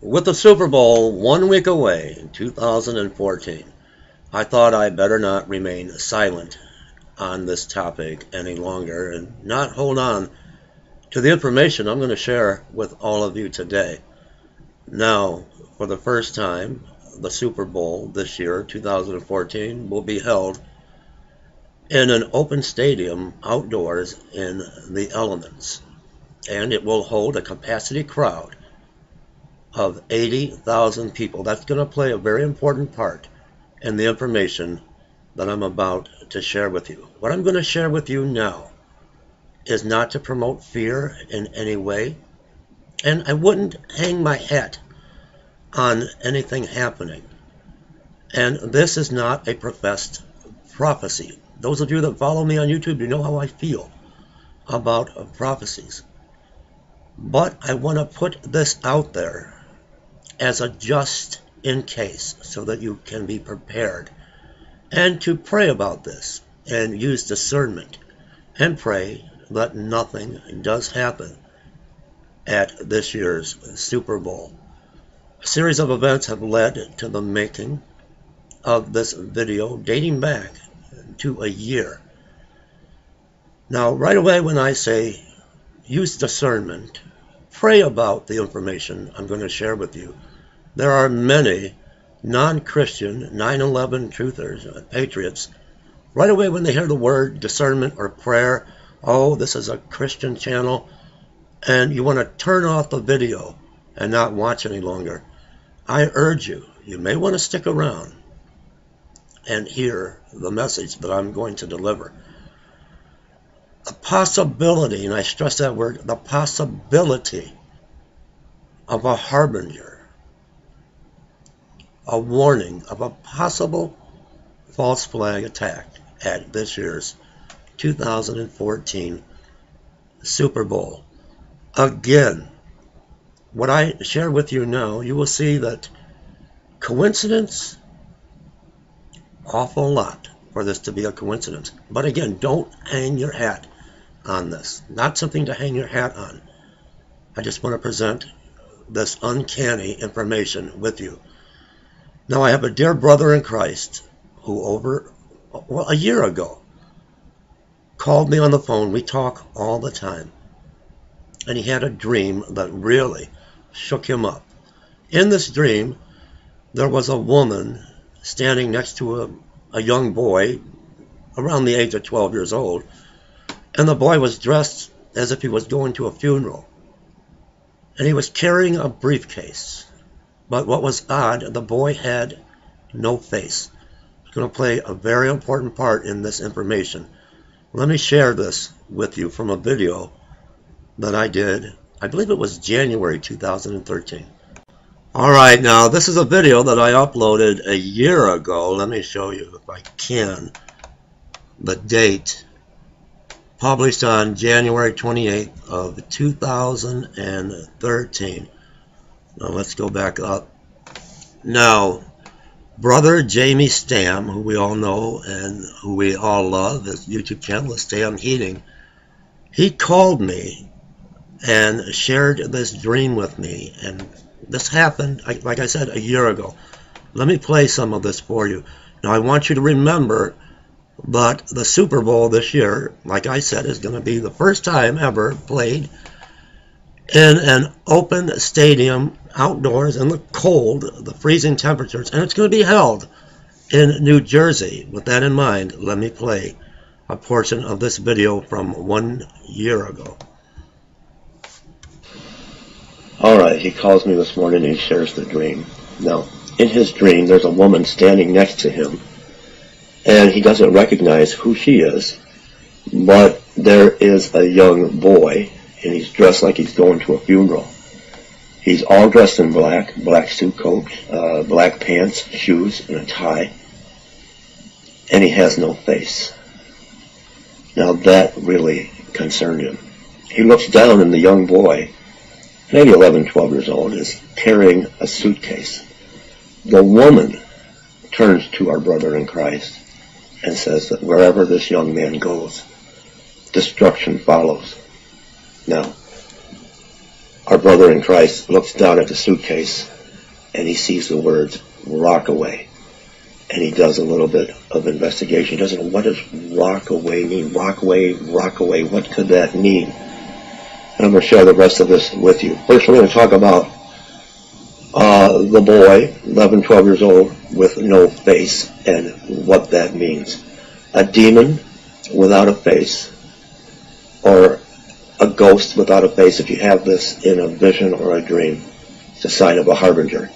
With the Super Bowl 1 week away in 2014, I thought I better not remain silent on this topic any longer and not hold on to the information I'm going to share with all of you today. Now, for the first time, the Super Bowl this year, 2014, will be held in an open stadium outdoors in the elements, and it will hold a capacity crowd of 80,000 people. That's going to play a very important part in the information that I'm about to share with you. What I'm going to share with you now is not to promote fear in any way, and I wouldn't hang my hat on anything happening. And this is not a professed prophecy. Those of you that follow me on YouTube, you know how I feel about prophecies. But I want to put this out there as a just in case so that you can be prepared and to pray about this and use discernment and pray that nothing does happen at this year's Super Bowl. A series of events have led to the making of this video dating back to a year. Now, right away when I say use discernment, pray about the information I'm going to share with you. There are many non-Christian 9/11 truthers, patriots, right away when they hear the word discernment or prayer, oh, this is a Christian channel, and you want to turn off the video and not watch any longer. I urge you, you may want to stick around and hear the message that I'm going to deliver. The possibility, and I stress that word, the possibility of a harbinger, a warning of a possible false flag attack at this year's 2014 Super Bowl. Again, what I share with you now, you will see that coincidence, awful lot for this to be a coincidence. But again, don't hang your hat on this. Not something to hang your hat on. I just want to present this uncanny information with you. Now, I have a dear brother in Christ who a year ago called me on the phone. We talk all the time. And he had a dream that really shook him up. In this dream, there was a woman standing next to a young boy around the age of 12 years old. And the boy was dressed as if he was going to a funeral. And he was carrying a briefcase. But what was odd, the boy had no face. It's going to play a very important part in this information. Let me share this with you from a video that I did. I believe it was January 2013. All right, now this is a video that I uploaded a year ago. Let me show you, if I can, the date. Published on January 28th of 2013. Now let's go back up. Now, Brother Jamie Stam, who we all know and who we all love, his YouTube channel is Stam Heating, he called me and shared this dream with me. And this happened, like I said, a year ago. Let me play some of this for you. Now, I want you to remember that the Super Bowl this year, like I said, is going to be the first time ever played in an open stadium outdoors in the cold, the freezing temperatures, and it's going to be held in New Jersey. With that in mind, let me play a portion of this video from 1 year ago. Alright, he calls me this morning and he shares the dream. Now, in his dream, there's a woman standing next to him, and he doesn't recognize who she is, but there is a young boy, and he's dressed like he's going to a funeral. He's all dressed in black, black suit coat, black pants, shoes, and a tie, and he has no face. Now that really concerned him. He looks down, and the young boy, maybe 11, 12 years old, is carrying a suitcase. The woman turns to our brother in Christ and says that wherever this young man goes, destruction follows. Now, Our brother in Christ looks down at the suitcase and he sees the words Rockaway. And he does a little bit of investigation. He doesn't know, what does Rockaway mean? Rockaway, Rockaway, what could that mean? And I'm going to share the rest of this with you. First, we're going to talk about the boy, 11, 12 years old, with no face and what that means. A demon without a face, or a ghost without a face, if you have this in a vision or a dream, it's a sign of a harbinger.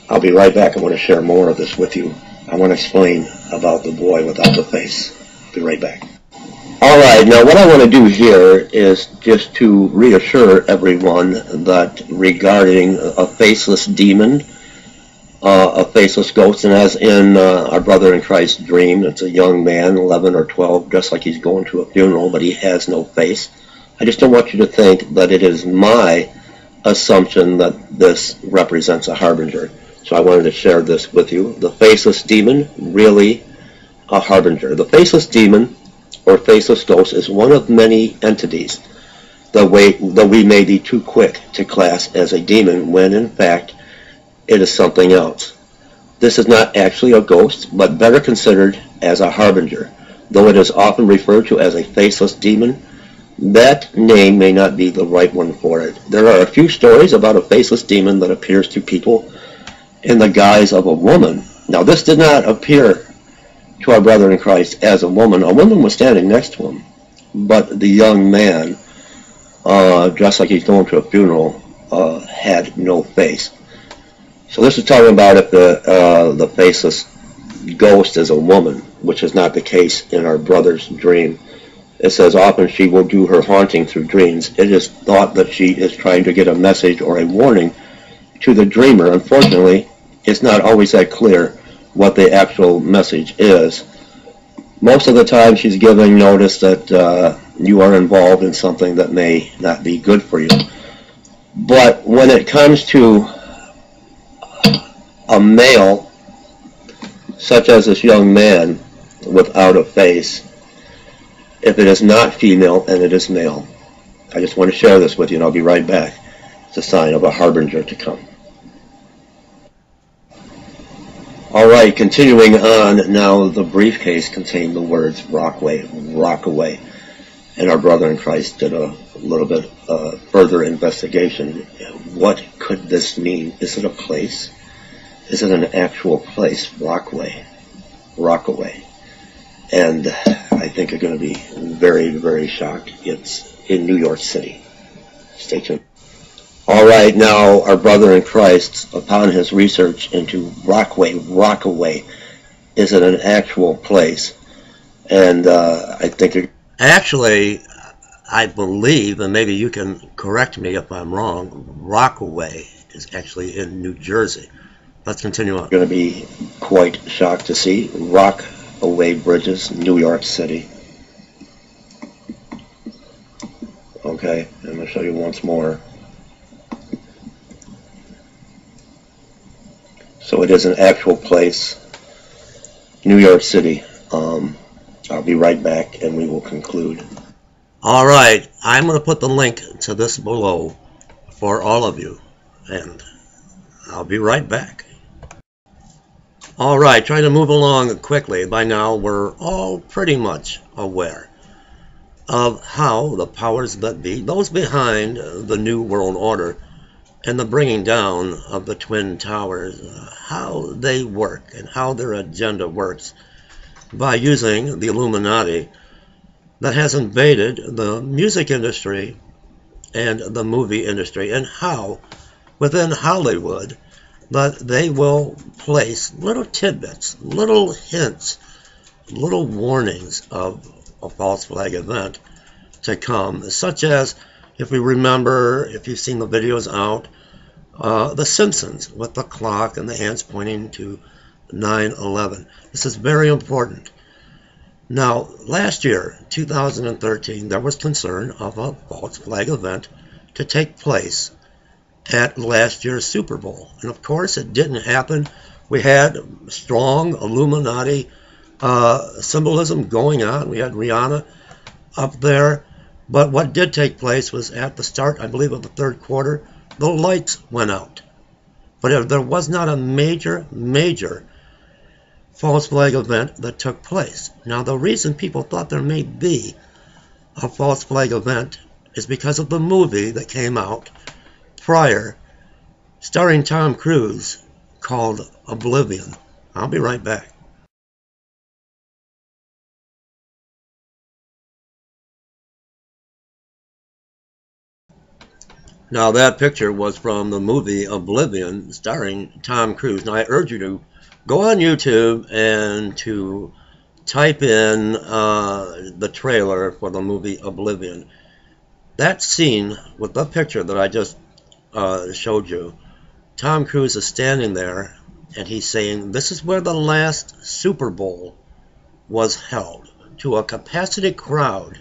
I'll be right back. I want to share more of this with you. I want to explain about the boy without the face. I'll be right back. Alright, now what I want to do here is just to reassure everyone that regarding a faceless demon, a faceless ghost, and as in our brother in Christ's dream, it's a young man, 11 or 12, dressed like he's going to a funeral, but he has no face. I just don't want you to think that it is my assumption that this represents a harbinger. So I wanted to share this with you. The faceless demon, really a harbinger. The faceless demon or faceless ghost is one of many entities that we may be too quick to class as a demon when in fact it is something else. This is not actually a ghost, but better considered as a harbinger. Though it is often referred to as a faceless demon, that name may not be the right one for it. There are a few stories about a faceless demon that appears to people in the guise of a woman. Now, this did not appear to our brother in Christ as a woman. A woman was standing next to him, but the young man, dressed like he's going to a funeral, had no face. So this is talking about if the faceless ghost is a woman, which is not the case in our brother's dream. It says often she will do her haunting through dreams. It is thought that she is trying to get a message or a warning to the dreamer. Unfortunately, it's not always that clear what the actual message is. Most of the time she's giving notice that you are involved in something that may not be good for you. But when it comes to a male, such as this young man without a face, if it is not female and it is male, I just want to share this with you and I'll be right back. It's a sign of a harbinger to come. Alright, continuing on now, the briefcase contained the words Rockaway, and our brother in Christ did a little bit further investigation. What could this mean? Is it a place? Is it an actual place? Rockaway. And I think you're going to be very, very shocked. It's in New York City. Stay tuned. Alright, now our brother in Christ, upon his research into Rockaway, is it an actual place? And I think actually, I believe, and maybe you can correct me if I'm wrong, Rockaway is actually in New Jersey. Let's continue on. You're going to be quite shocked to see Rockaway Bridges, New York City. Okay, I'm going to show you once more. So it is an actual place, New York City. I'll be right back and we will conclude. Alright, I'm going to put the link to this below for all of you, and I'll be right back. Alright, trying to move along quickly. By now we're all pretty much aware of how the powers that be, those behind the New World Order, and the bringing down of the Twin Towers, how they work and how their agenda works by using the Illuminati that has invaded the music industry and the movie industry, and how within Hollywood that they will place little tidbits, little hints, little warnings of a false flag event to come, such as, if we remember, if you've seen the videos out, The Simpsons with the clock and the hands pointing to 9/11. This is very important. Now, last year, 2013, there was concern of a false flag event to take place at last year's Super Bowl. And of course, it didn't happen. We had strong Illuminati symbolism going on. We had Rihanna up there. But what did take place was at the start, I believe, of the third quarter, the lights went out. But there was not a major false flag event that took place. Now, the reason people thought there may be a false flag event is because of the movie that came out prior, starring Tom Cruise, called Oblivion. I'll be right back. Now, that picture was from the movie Oblivion, starring Tom Cruise. Now, I urge you to go on YouTube and to type in the trailer for the movie Oblivion. That scene with the picture that I just showed you, Tom Cruise is standing there and he's saying, this is where the last Super Bowl was held, to a capacity crowd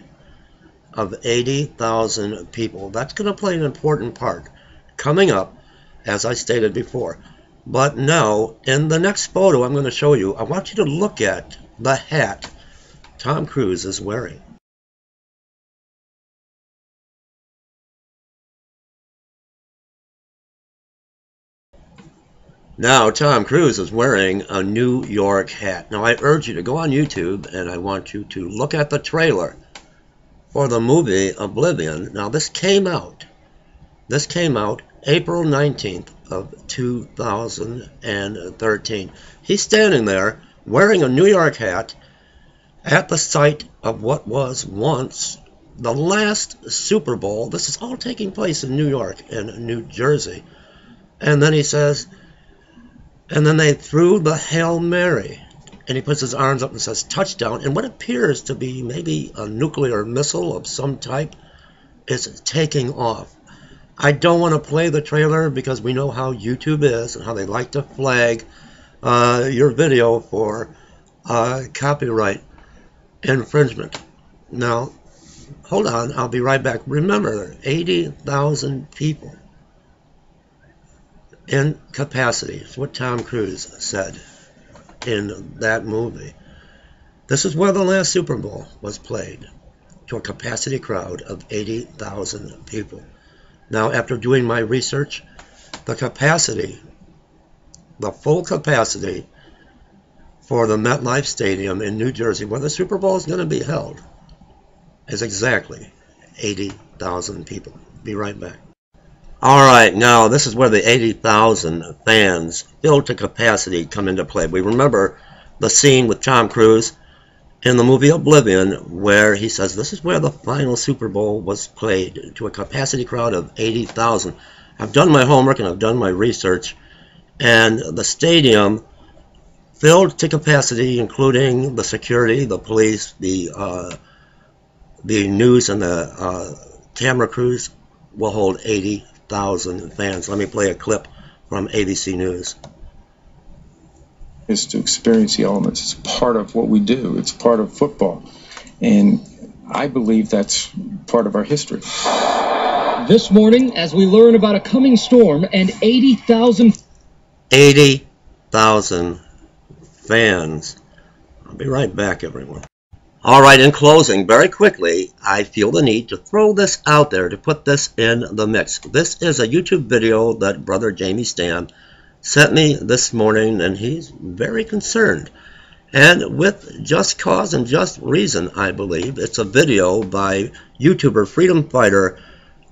of 80,000 people. That's going to play an important part coming up, as I stated before. But now, in the next photo I'm going to show you, I want you to look at the hat Tom Cruise is wearing. Now, Tom Cruise is wearing a New York hat. Now, I urge you to go on YouTube and I want you to look at the trailer for the movie Oblivion. Now, this came out April 19th of 2013. He's standing there wearing a New York hat at the site of what was once the last Super Bowl. This is all taking place in New York and New Jersey. And then he says, and then they threw the Hail Mary. And he puts his arms up and says, touchdown. And what appears to be maybe a nuclear missile of some type is taking off. I don't want to play the trailer because we know how YouTube is and how they like to flag your video for copyright infringement. Now, hold on, I'll be right back. Remember, 80,000 people in capacity is what Tom Cruise said in that movie. This is where the last Super Bowl was played, to a capacity crowd of 80,000 people. Now, after doing my research, the full capacity for the MetLife Stadium in New Jersey, where the Super Bowl is going to be held, is exactly 80,000 people. Be right back. All right, now this is where the 80,000 fans filled to capacity come into play. We remember the scene with Tom Cruise in the movie Oblivion where he says this is where the final Super Bowl was played, to a capacity crowd of 80,000. I've done my homework and I've done my research, and the stadium filled to capacity, including the security, the police, the news and the camera crews, will hold 80,000 fans. Let me play a clip from ABC News. Is to experience the elements. It's part of what we do. It's part of football. And I believe that's part of our history. This morning, as we learn about a coming storm and 80,000 fans. I'll be right back, everyone. All right, in closing, very quickly, I feel the need to throw this out there, to put this in the mix. This is a YouTube video that Brother Jamie Stam sent me this morning, and he's very concerned. And with just cause and just reason, I believe. It's a video by YouTuber Freedom Fighter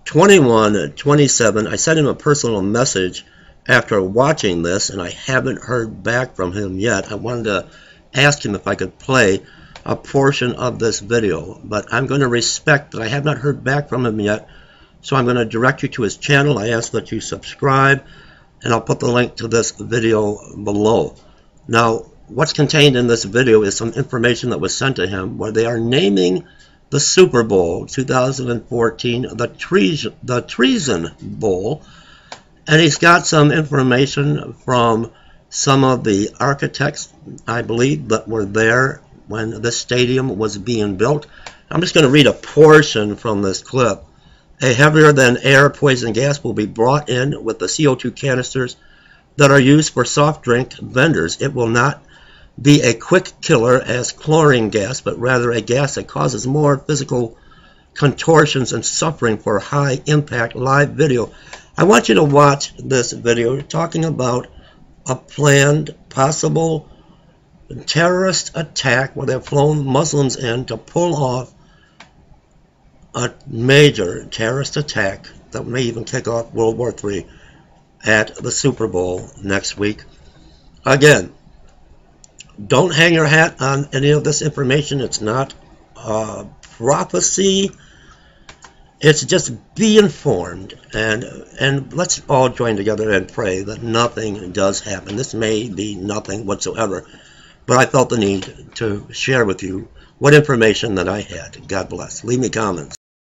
2127. I sent him a personal message after watching this, and I haven't heard back from him yet. I wanted to ask him if I could play a portion of this video, but I'm going to respect that I have not heard back from him yet, so I'm going to direct you to his channel. I ask that you subscribe, and I'll put the link to this video below. Now, what's contained in this video is some information that was sent to him where they are naming the Super Bowl 2014 the Treason Bowl, and he's got some information from some of the architects, I believe, that were there when this stadium was being built. I'm just going to read a portion from this clip. A heavier than air poison gas will be brought in with the CO2 canisters that are used for soft drink vendors. It will not be a quick killer as chlorine gas, but rather a gas that causes more physical contortions and suffering for high-impact live video. I want you to watch this video talking about a planned possible terrorist attack where they've flown Muslims in to pull off a major terrorist attack that may even kick off World War III at the Super Bowl next week. Again, don't hang your hat on any of this information. It's not prophecy. It's just be informed, and let's all join together and pray that nothing does happen. This may be nothing whatsoever, but I felt the need to share with you what information that I had. God bless. Leave me comments.